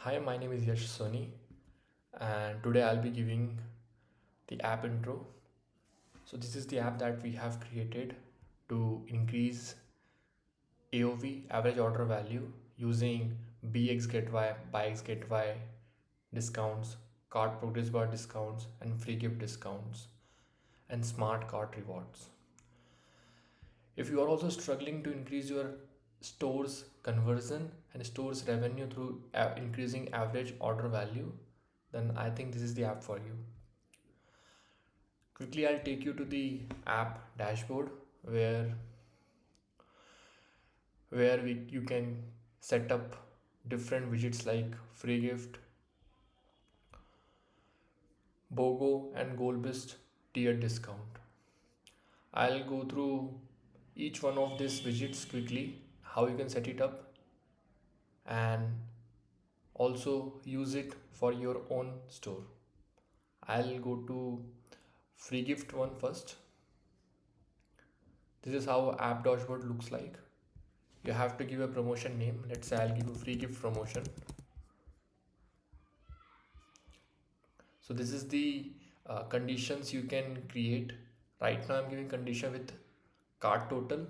Hi, my name is Yash Soni, and today I'll be giving the app intro. So, this is the app that we have created to increase AOV, average order value, using BX get Y, buy X get Y discounts, cart progress bar discounts, and free gift discounts, and smart cart rewards. If you are also struggling to increase your store's conversion and store's revenue through increasing average order value, then I think this is the app for you. Quickly, I'll take you to the app dashboard where you can set up different widgets like free gift, BOGO, and goal based tier discount. I'll go through each one of these widgets quickly, how you can set it up, and also use it for your own store. I'll go to free gift one first. This is how app dashboard looks like. You have to give a promotion name. Let's say I'll give a free gift promotion. So this is the conditions you can create. Right now I'm giving condition with cart total.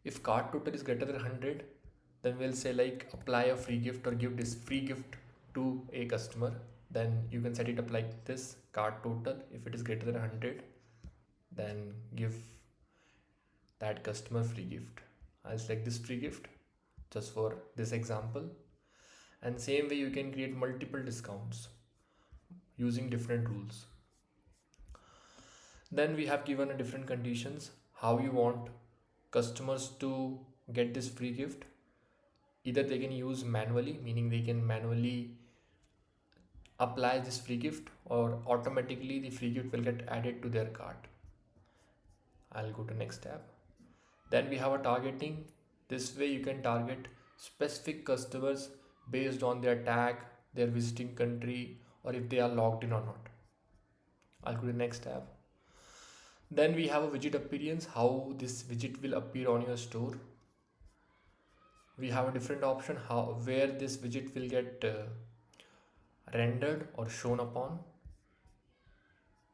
If cart total is greater than 100, then we'll say like apply a free gift or give this free gift to a customer. Then you can set it up like this: cart total. If it is greater than 100, then give that customer free gift. I'll select this free gift just for this example. And same way you can create multiple discounts using different rules. Then we have given a different conditions how you want customers to get this free gift. Either they can use manually, meaning they can manually apply this free gift, or automatically the free gift will get added to their cart. I'll go to next tab. Then we have a targeting. This way you can target specific customers based on their tag, their visiting country, or if they are logged in or not. I'll go to next tab. Then we have a widget appearance, how this widget will appear on your store. We have a different option how where this widget will get rendered or shown upon.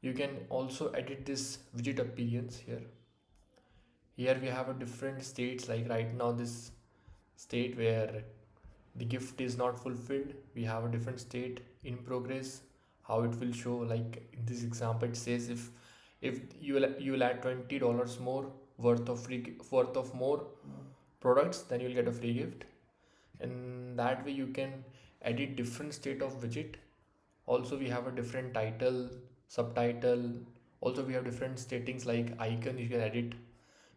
You can also edit this widget appearance here. Here we have a different states, like right now this state where the gift is not fulfilled. We have a different state in progress, how it will show. Like in this example it says if you will add $20 more worth of more products, then you'll get a free gift. And that way you can edit different state of widget. Also we have a different title, subtitle. Also we have different settings like icon you can edit,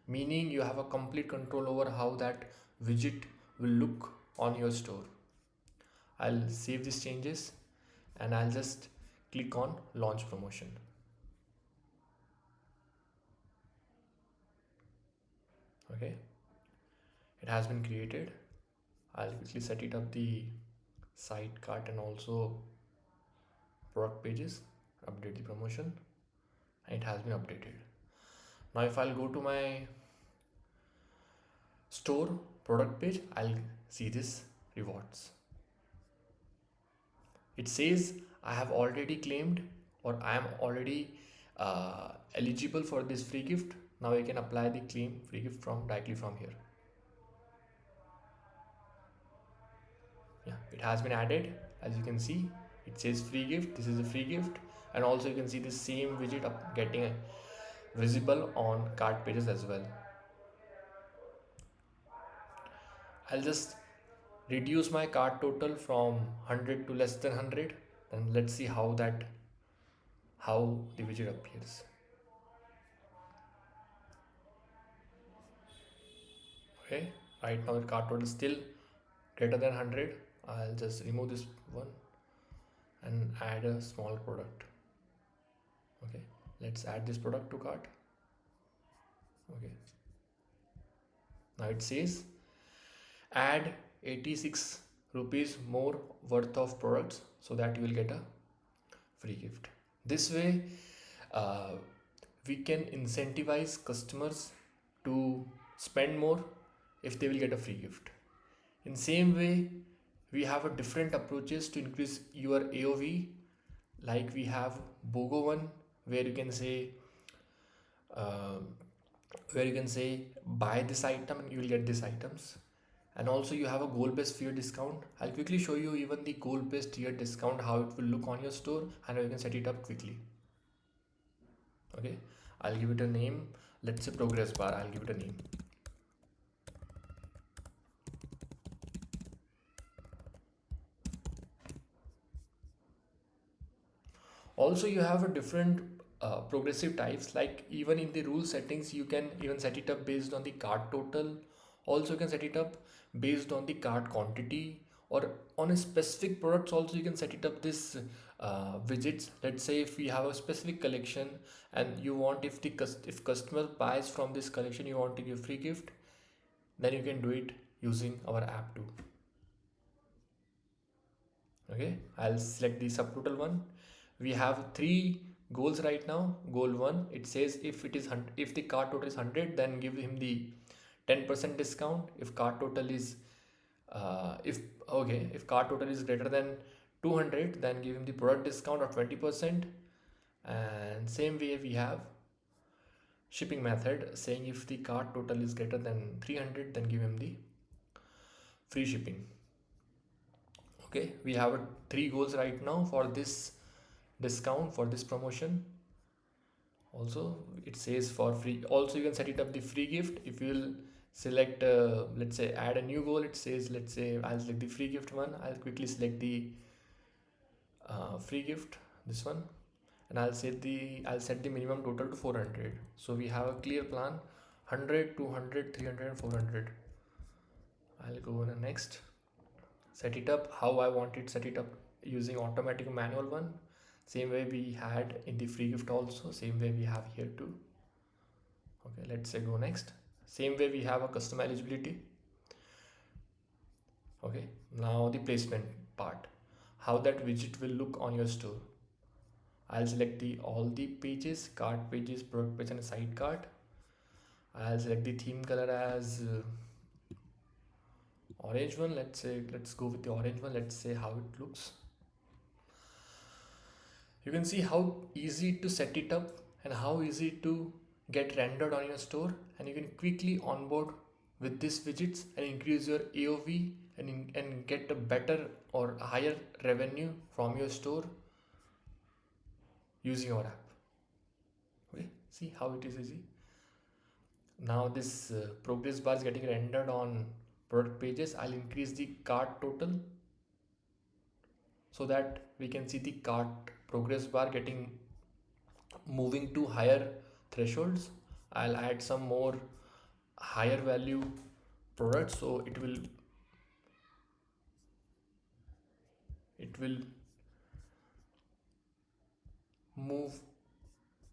meaning you have a complete control over how that widget will look on your store. I'll save these changes and I'll just click on launch promotion. Okay, it has been created. I'll quickly set it up the site cart and also product pages, update the promotion, and it has been updated. Now if I'll go to my store product page, I'll see this rewards. It says I have already claimed, or I am already eligible for this free gift. Now I can apply the claim free gift from directly from here. Yeah, it has been added. As you can see, it says free gift. This is a free gift, and also you can see the same widget getting visible on cart pages as well. I'll just reduce my cart total from 100 to less than 100. Then let's see how the widget appears. Okay, right now the cart total is still greater than 100. I'll just remove this one and add a small product. Okay, let's add this product to cart. Okay, now it says add 86 rupees more worth of products so that you will get a free gift. This way uh, we can incentivize customers to spend more if they will get a free gift. In same way, we have a different approaches to increase your AOV. Like we have BOGO one, where you can say um, buy this item and you will get these items. And also you have a goal based tier discount. I'll quickly show you even the goal based tier discount, how it will look on your store, and how you can set it up quickly. Okay, I'll give it a name. Let's say progress bar. I'll give it a name. Also you have a different progressive types. Like even in the rule settings you can even set it up based on the cart total. Also you can set it up based on the cart quantity, or on a specific products also you can set it up this widgets. Let's say if we have a specific collection and you want, if if customer buys from this collection, you want to give free gift, then you can do it using our app too. Okay, I'll select the subtotal one. We have three goals right now. Goal one, it says if the cart total is 100, then give him the 10% discount. If cart total is if cart total is greater than 200, then give him the product discount of 20%. And same way we have shipping method saying if the cart total is greater than 300, then give him the free shipping. Okay, we have three goals right now for this discount, for this promotion. Also it says for free. Also you can set it up the free gift. If you will select let's say add a new goal, it says, let's say I'll select the free gift one. I'll quickly select the free gift, this one, and I'll set the minimum total to 400. So we have a clear plan: 100, 200, 300 and 400. I'll go on the next. Set it up how I want it set it up, using automatic manual one. Same way we had in the free gift, also same way we have here too. Okay, let's say go next. Same way we have a custom eligibility. Okay, now the placement part, how that widget will look on your store. I'll select the all the pages, cart pages, product page and side cart. I'll select the theme color as orange one. Let's go with the orange one. Let's say how it looks. You can see how easy to set it up and how easy to get rendered on your store, and you can quickly onboard with these widgets and increase your AOV and get a better or higher revenue from your store using our app. Okay, see how it is easy. Now this progress bar is getting rendered on product pages. I'll increase the cart total so that we can see the cart progress bar getting moving to higher thresholds. I'll add some more higher value products, so it will move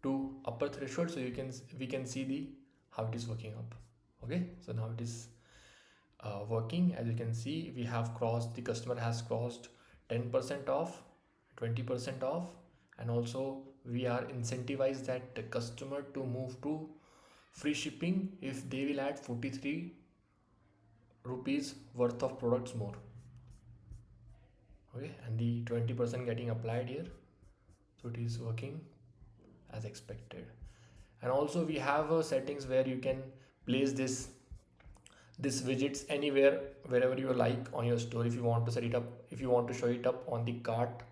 to upper threshold, so we can see the how it is working up. Okay, so now it is working. As you can see, we have crossed, the customer has crossed 10% off, 20% off, and also we are incentivized that the customer to move to free shipping if they will add 43 rupees worth of products more. Okay, and the 20% getting applied here, so it is working as expected. And also we have settings where you can place this widgets anywhere, wherever you like on your store. If you want to set it up, if you want to show it up on the cart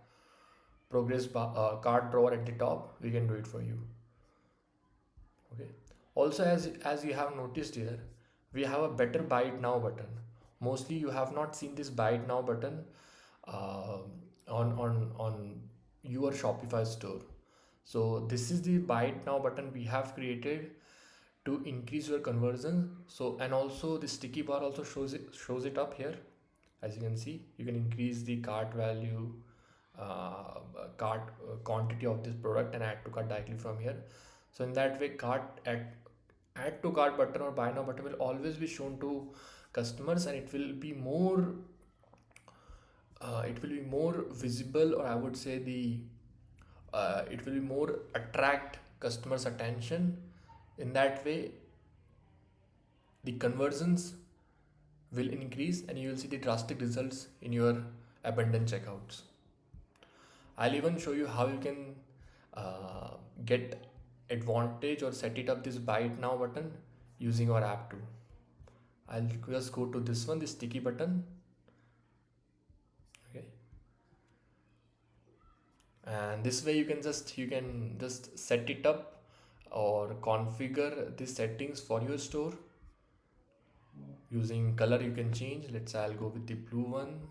progress bar, cart drawer at the top, we can do it for you. Okay, also as you have noticed here, we have a better buy it now button. Mostly you have not seen this buy it now button uh, on your Shopify store. So this is the buy it now button we have created to increase your conversion. So, and also the sticky bar also shows it up here. As you can see, you can increase the cart value, cart quantity of this product and add to cart directly from here. So in that way, add to cart button or buy now button will always be shown to customers, and it will be more visible, or I would say it will be more attract customers attention. In that way, the conversions will increase and you will see the drastic results in your abundant checkouts. I'll even show you how you can uh, get advantage or set it up this buy it now button using our app too. I'll just go to this one, this sticky button. Okay, and this way you can just set it up or configure the settings for your store using color. You can change. Let's say I'll go with the blue one.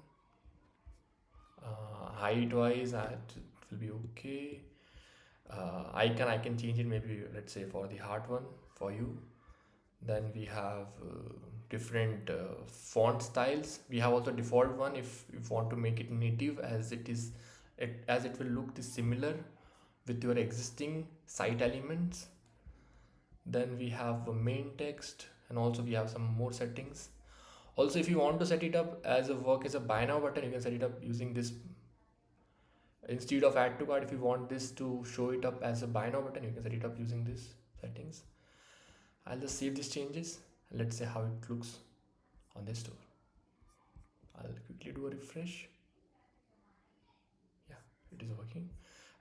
Height wise it will be okay. I can change it, maybe let's say for the heart one for you. Then we have different font styles. We have also default one if you want to make it native, as it will look this similar with your existing site elements. Then we have a main text, and also we have some more settings. Also, if you want to set it up as a work as a buy now button, you can set it up using this. Instead of add to cart, if you want this to show it up as a buy now button, you can set it up using this settings. I'll just save these changes and let's see how it looks on this store. I'll quickly do a refresh. Yeah, it is working.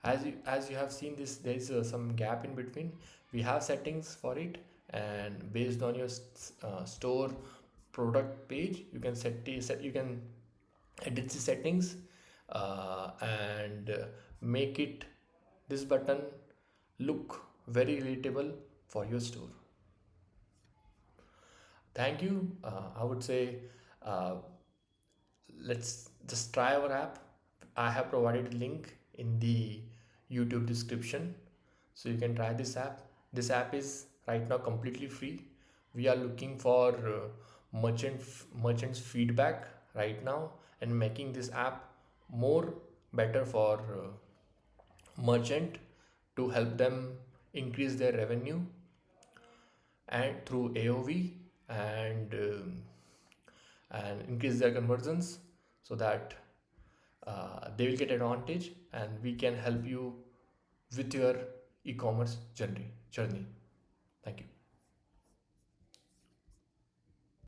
As you have seen this, there is some gap in between. We have settings for it, and based on your store product page, you can you can edit the settings and make it this button look very relatable for your store. Thank you. I would say uh, let's just try our app. I have provided a link in the YouTube description, so you can try this app. This app is right now completely free. We are looking for merchants feedback right now and making this app more better for merchant to help them increase their revenue and through AOV and and increase their conversions, so that they will get advantage and we can help you with your e-commerce journey. Thank you.